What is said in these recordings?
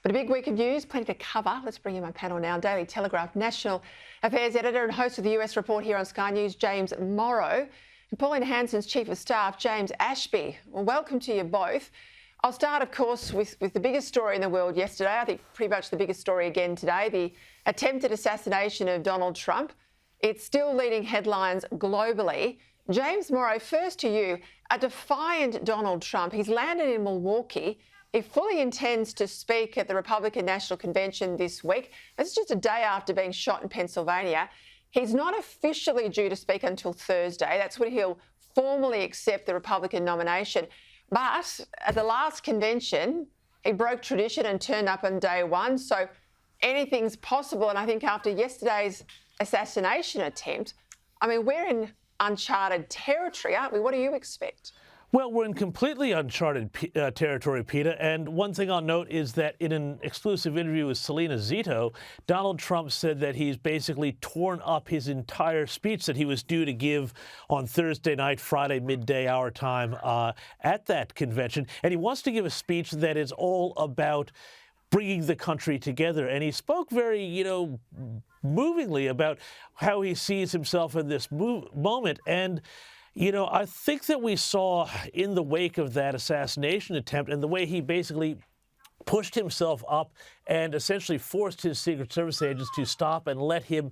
But a big week of news, plenty to cover. Let's bring in my panel now. Daily Telegraph National Affairs Editor and host of the US Report here on Sky News, James Morrow. And Pauline Hanson's Chief of Staff, James Ashby. Well, welcome to you both. I'll start, of course, with the biggest story in the world yesterday. I think pretty much the biggest story again today, the attempted assassination of Donald Trump. It's still leading headlines globally. James Morrow, first to you. A defiant Donald Trump. He's landed in Milwaukee. He fully intends to speak at the Republican National Convention this week. This is just a day after being shot in Pennsylvania. He's not officially due to speak until Thursday. That's when he'll formally accept the Republican nomination. But at the last convention, he broke tradition and turned up on day one. So anything's possible. And I think after yesterday's assassination attempt, I mean, we're in uncharted territory, aren't we? What do you expect? Well, we're in completely uncharted territory, Peta. And one thing I'll note is that in an exclusive interview with Selena Zito, Donald Trump said that he's basically torn up his entire speech that he was due to give on Thursday night, Friday, midday our time at that convention. And he wants to give a speech that is all about bringing the country together. And he spoke very, movingly about how he sees himself in this moment. And I think that we saw in the wake of that assassination attempt and the way he basically pushed himself up and essentially forced his Secret Service agents to stop and let him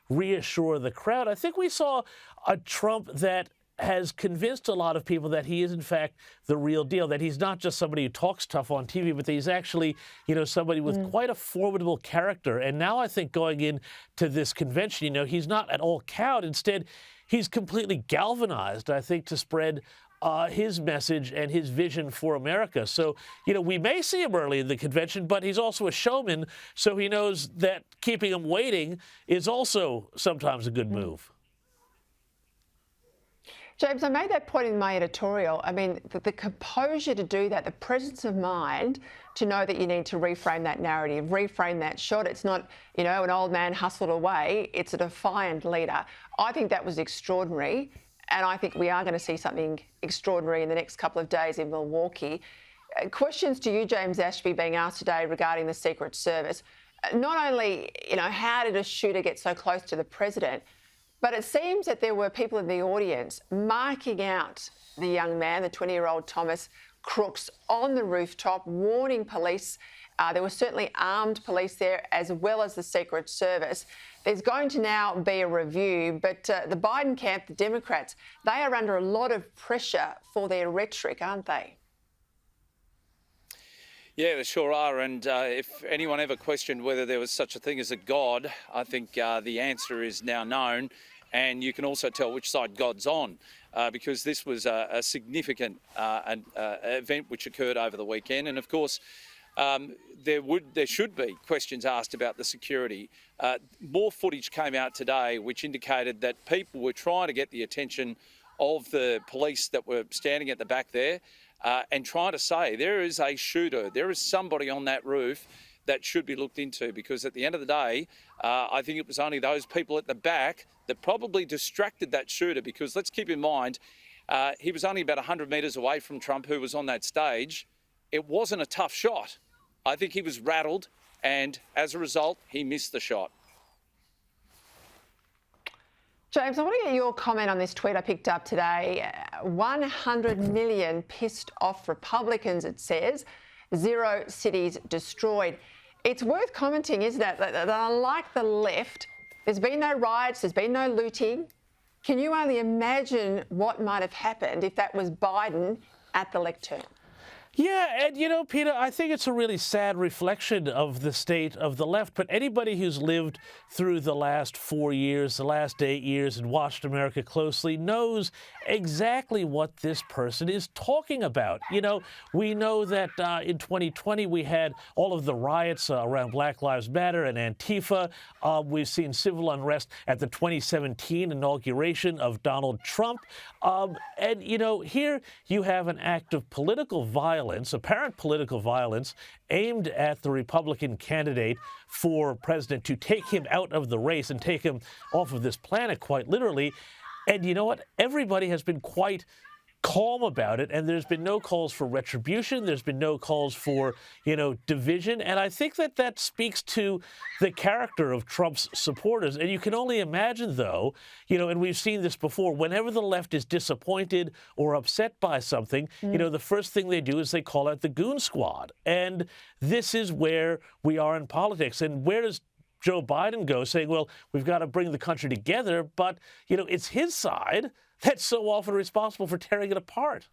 reassure the crowd. I think we saw a Trump that has convinced a lot of people that he is, in fact, the real deal, that he's not just somebody who talks tough on TV, but that he's actually, somebody with quite a formidable character. And now I think going into this convention, he's not at all cowed. Instead, he's completely galvanized, I think, to spread his message and his vision for America. So, we may see him early in the convention, but he's also a showman, so he knows that keeping him waiting is also sometimes a good move. James, I made that point in my editorial. I mean, the composure to do that, the presence of mind to know that you need to reframe that narrative, reframe that shot. It's not, an old man hustled away. It's a defiant leader. I think that was extraordinary. And I think we are going to see something extraordinary in the next couple of days in Milwaukee. Questions to you, James Ashby, being asked today regarding the Secret Service. Not only, how did a shooter get so close to the president, but it seems that there were people in the audience marking out the young man, the 20-year-old Thomas Crooks, on the rooftop, warning police. There were certainly armed police there, as well as the Secret Service. There's going to now be a review, but the Biden camp, the Democrats, they are under a lot of pressure for their rhetoric, aren't they? Yeah, they sure are. And if anyone ever questioned whether there was such a thing as a God, I think the answer is now known. And you can also tell which side God's on, because this was a significant event which occurred over the weekend. And of course, there should be questions asked about the security. More footage came out today which indicated that people were trying to get the attention of the police that were standing at the back there and trying to say there is a shooter, there is somebody on that roof that should be looked into, because at the end of the day, I think it was only those people at the back that probably distracted that shooter, because let's keep in mind, he was only about 100 metres away from Trump, who was on that stage. It wasn't a tough shot. I think he was rattled, and as a result, he missed the shot. James, I want to get your comment on this tweet I picked up today. 100 million pissed off Republicans, it says. 0 cities destroyed. It's worth commenting, isn't it, that unlike the left, there's been no riots, there's been no looting. Can you only imagine what might have happened if that was Biden at the lectern? Yeah, and Peter, I think it's a really sad reflection of the state of the left. But anybody who's lived through the last 4 years, the last 8 years, and watched America closely knows exactly what this person is talking about. We know that in 2020 we had all of the riots around Black Lives Matter and Antifa. We've seen civil unrest at the 2017 inauguration of Donald Trump. And here you have an act of political violence, apparent political violence, aimed at the Republican candidate for president to take him out of the race and take him off of this planet, quite literally. And you know what? Everybody has been quite calm about it, and there's been no calls for retribution. There's been no calls for, division. And I think that speaks to the character of Trump's supporters. And you can only imagine, though, and we've seen this before, whenever the left is disappointed or upset by something, the first thing they do is they call out the goon squad. And this is where we are in politics. And where does Joe Biden go, saying, well, we've got to bring the country together, but, it's his side that's so often responsible for tearing it apart?